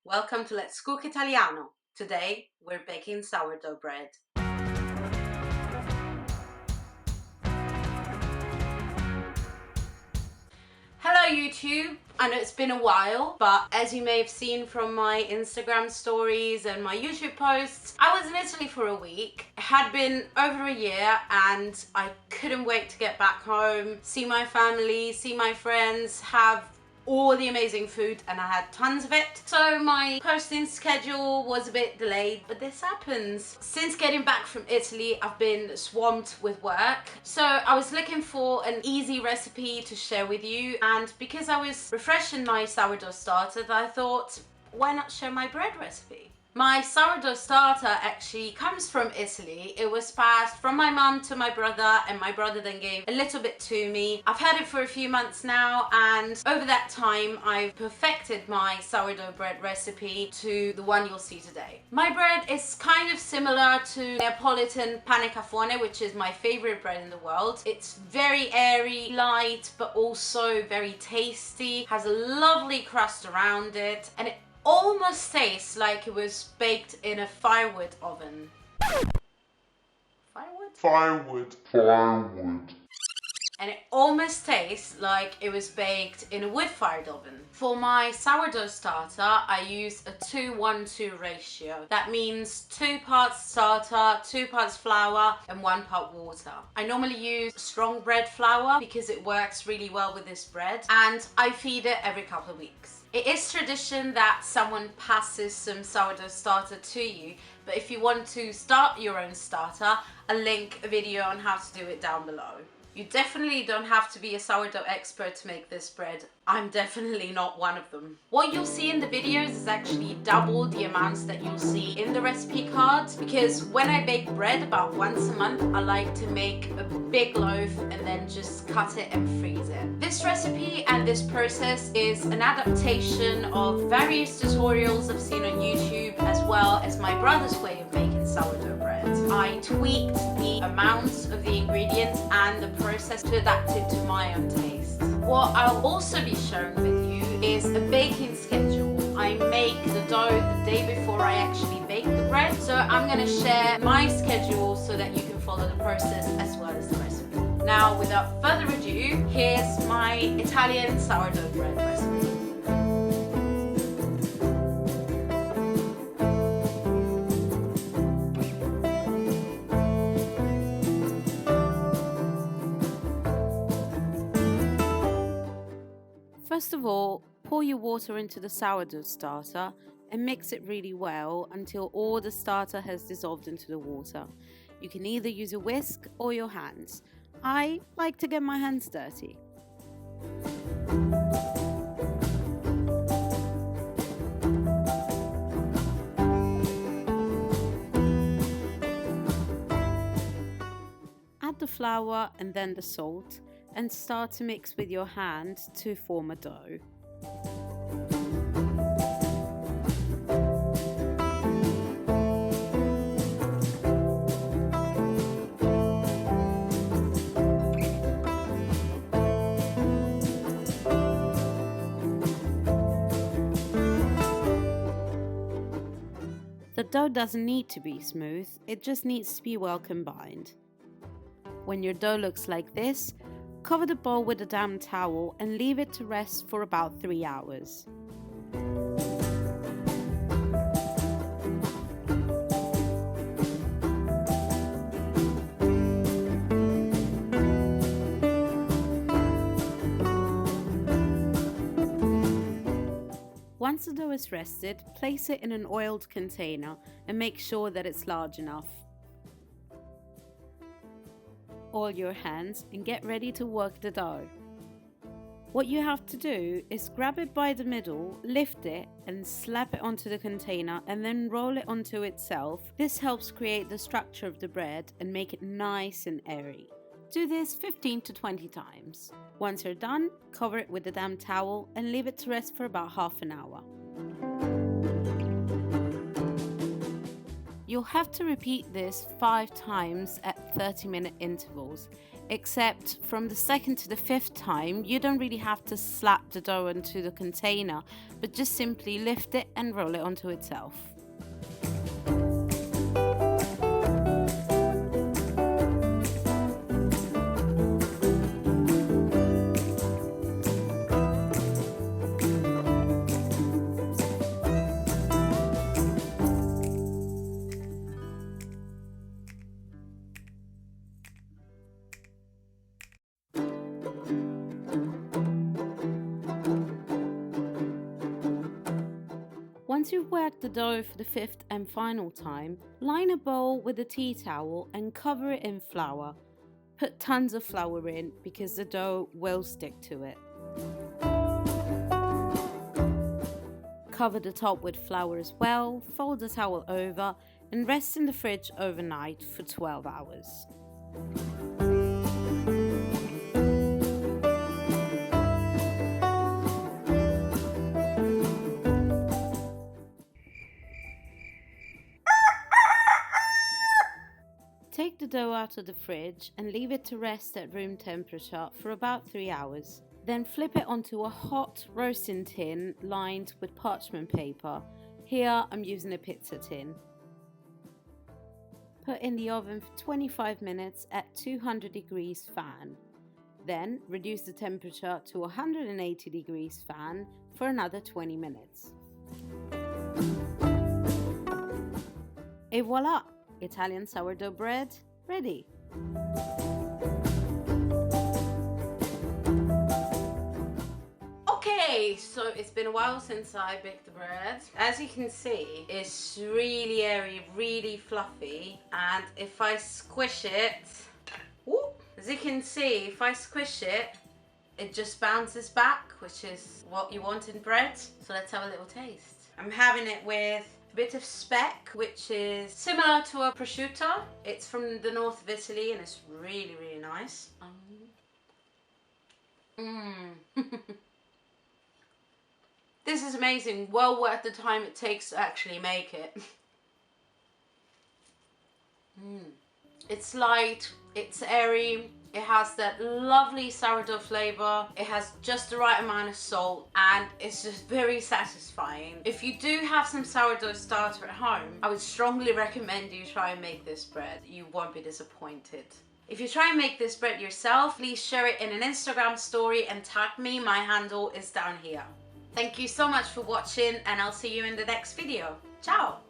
Welcome to Let's Cook Italiano. Today we're baking sourdough bread. Hello YouTube! I know it's been a while, but as you may have seen from my Instagram stories and my YouTube posts, I was in Italy for a week. It had been over a year and I couldn't wait to get back home, see my family, see my friends, have all the amazing food, and I had tons of it. So my posting schedule was a bit delayed, but this happens. Since getting back from Italy, I've been swamped with work. So I was looking for an easy recipe to share with you, and because I was refreshing my sourdough starter, I thought, why not share my bread recipe? My sourdough starter actually comes from Italy. It was passed from my mum to my brother, and my brother then gave a little bit to me. I've had it for a few months now, and over that time I've perfected my sourdough bread recipe to the one you'll see today. My bread is kind of similar to Neapolitan pane cafone, which is my favorite bread in the world. It's very airy, light, but also very tasty, has a lovely crust around it, and it almost tastes like it was baked in a firewood oven. Firewood? And it almost tastes like it was baked in a wood-fired oven. For my sourdough starter, I use a 2-1-2 ratio. That means 2 parts starter, 2 parts flour, and 1 part water. I normally use strong bread flour because it works really well with this bread, and I feed it every couple of weeks. It is tradition that someone passes some sourdough starter to you, but if you want to start your own starter, I'll link a video on how to do it down below. You definitely don't have to be a sourdough expert to make this bread. I'm definitely not one of them. What you'll see in the videos is actually double the amounts that you'll see in the recipe cards, because when I bake bread about once a month, I like to make a big loaf and then just cut it and freeze it. This recipe and this process is an adaptation of various tutorials I've seen on YouTube, as well as my brother's way of making sourdough bread. I tweaked the amounts of the ingredients and the process to adapt it to my own taste. What I'll also be sharing with you is a baking schedule. I make the dough the day before I actually bake the bread, so I'm going to share my schedule so that you can follow the process as well as the recipe. Now, without further ado, here's my Italian sourdough bread recipe. First of all, pour your water into the sourdough starter and mix it really well until all the starter has dissolved into the water. You can either use a whisk or your hands. I like to get my hands dirty. Add the flour and then the salt, and start to mix with your hand to form a dough. The dough doesn't need to be smooth, it just needs to be well combined. When your dough looks like this, cover the bowl with a damp towel and leave it to rest for about 3 hours. Once the dough is rested, place it in an oiled container and make sure that it's large enough. Oil your hands and get ready to work the dough. What you have to do is grab it by the middle, lift it and slap it onto the container and then roll it onto itself. This helps create the structure of the bread and make it nice and airy. Do this 15 to 20 times. Once you're done, cover it with a damp towel and leave it to rest for about half an hour. You'll have to repeat this 5 times at 30-minute intervals. except from the second to the fifth time, you don't really have to slap the dough into the container, but just simply lift it and roll it onto itself. Once you've worked the dough for the fifth and final time, line a bowl with a tea towel and cover it in flour. Put tons of flour in because the dough will stick to it. Cover the top with flour as well, fold the towel over and rest in the fridge overnight for 12 hours. Take the dough out of the fridge and leave it to rest at room temperature for about 3 hours. Then flip it onto a hot roasting tin lined with parchment paper. Here I'm using a pizza tin. Put in the oven for 25 minutes at 200 degrees fan. Then reduce the temperature to 180 degrees fan for another 20 minutes. Et voila! Italian sourdough bread ready. Okay, so it's been a while since I baked the bread. As you can see, it's really airy, really fluffy, and if I squish it, whoop, as you can see, if I squish it, it just bounces back, which is what you want in bread. So let's have a little taste. I'm having it with a bit of speck, which is similar to a prosciutto. It's from the north of Italy and it's really, really nice. This is amazing. Well worth the time it takes to actually make it. It's light, it's airy, it has that lovely sourdough flavor, it has just the right amount of salt, and it's just very satisfying. If you do have some sourdough starter at home, I would strongly recommend you try and make this bread. You won't be disappointed. If you try and make this bread yourself, please share it in an Instagram story and tag me. My handle is down here. Thank you so much for watching, and I'll see you in the next video. Ciao!